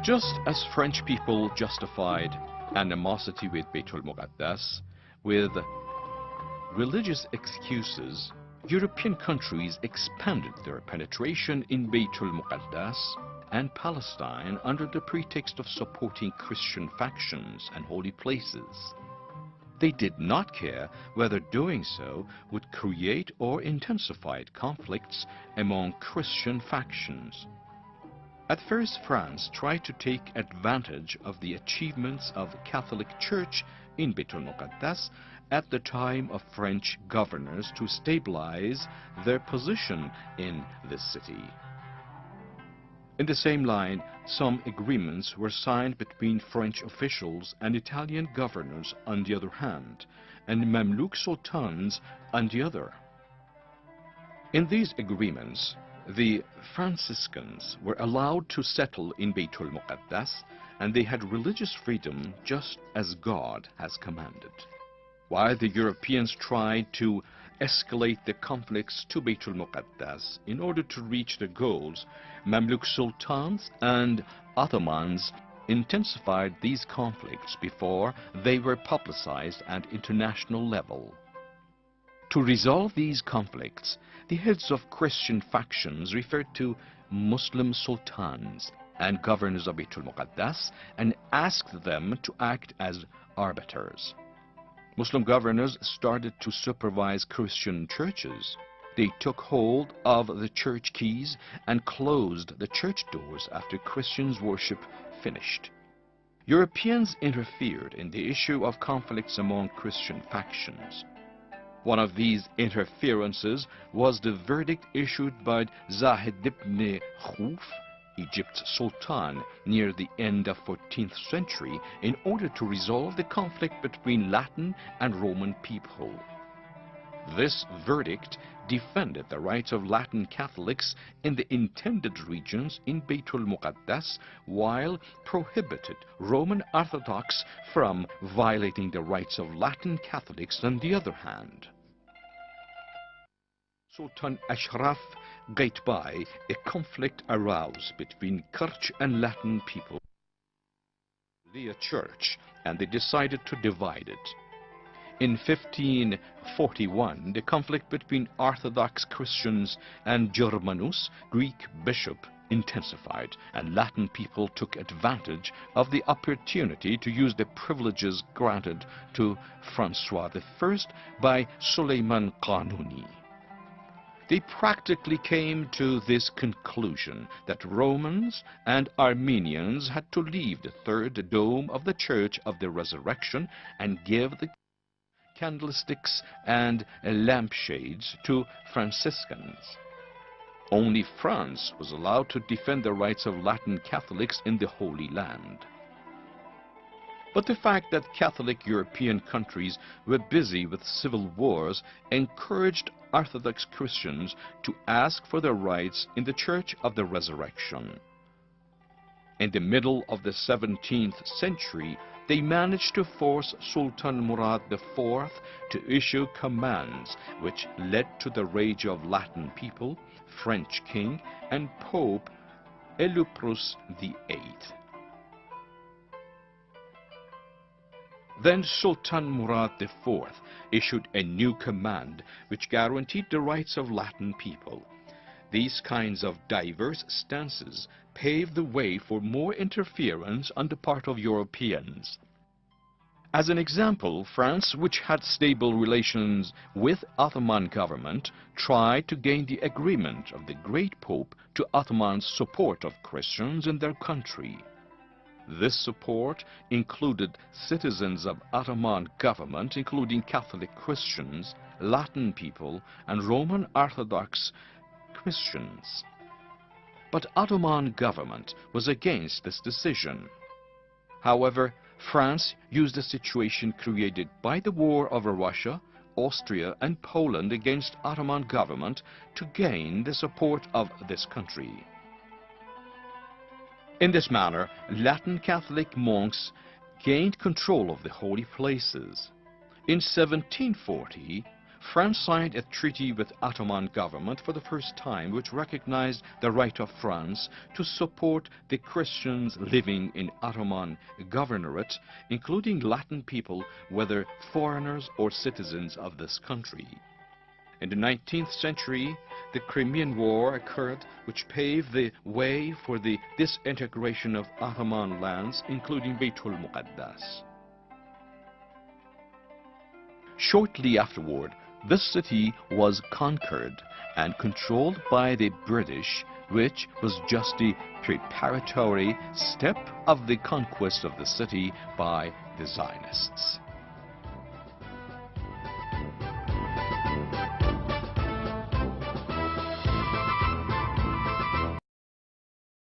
Just as French people justified animosity with Beitul Muqaddas with religious excuses, European countries expanded their penetration in Beitul Muqaddas and Palestine under the pretext of supporting Christian factions and holy places. They did not care whether doing so would create or intensify conflicts among Christian factions. At first, France tried to take advantage of the achievements of the Catholic Church in Beitul Muqaddas at the time of French governors to stabilize their position in this city. In the same line, some agreements were signed between French officials and Italian governors on the other hand, and Mamluk sultans on the other. In these agreements, the Franciscans were allowed to settle in Beitul Muqaddas, and they had religious freedom just as God has commanded. While the Europeans tried to escalate the conflicts to Beitul Muqaddas in order to reach their goals, Mamluk sultans and Ottomans intensified these conflicts before they were publicized at international level. To resolve these conflicts, the heads of Christian factions referred to Muslim sultans and governors of Beitul Muqaddas and asked them to act as arbiters. Muslim governors started to supervise Christian churches. They took hold of the church keys and closed the church doors after Christians' worship finished. Europeans interfered in the issue of conflicts among Christian factions. One of these interferences was the verdict issued by Zahid ibn Khuf, Egypt's sultan, near the end of 14th century in order to resolve the conflict between Latin and Roman people. This verdict defended the rights of Latin Catholics in the intended regions in Beitul Muqaddas while prohibited Roman Orthodox from violating the rights of Latin Catholics on the other hand. Sultan Ashraf got by, a conflict arose between Church and Latin people, the church, and they decided to divide it. In 1541, the conflict between Orthodox Christians and Germanus, Greek bishop, intensified, and Latin people took advantage of the opportunity to use the privileges granted to Francois I by Suleiman Qanuni. They practically came to this conclusion that Romans and Armenians had to leave the third dome of the Church of the Resurrection and give the candlesticks and lampshades to Franciscans. Only France was allowed to defend the rights of Latin Catholics in the Holy Land. But the fact that Catholic European countries were busy with civil wars encouraged Orthodox Christians to ask for their rights in the Church of the Resurrection. In the middle of the 17th century, they managed to force Sultan Murad IV to issue commands which led to the rage of Latin people, French king, and Pope Eleuprus VIII. Then Sultan Murad IV issued a new command which guaranteed the rights of Latin people. These kinds of diverse stances paved the way for more interference on the part of Europeans. As an example, France, which had stable relations with Ottoman government, tried to gain the agreement of the great Pope to Ottoman's support of Christians in their country. This support included citizens of Ottoman government, including Catholic Christians, Latin people, and Roman Orthodox Christians. But Ottoman government was against this decision. However, France used the situation created by the war over Russia, Austria, and Poland against Ottoman government to gain the support of this country. In this manner, Latin Catholic monks gained control of the holy places. In 1740, France signed a treaty with Ottoman government for the first time, which recognized the right of France to support the Christians living in Ottoman governorate, including Latin people, whether foreigners or citizens of this country. In the 19th century, the Crimean War occurred, which paved the way for the disintegration of Ottoman lands, including Baitul Muqaddas. Shortly afterward, this city was conquered and controlled by the British, which was just a preparatory step of the conquest of the city by the Zionists.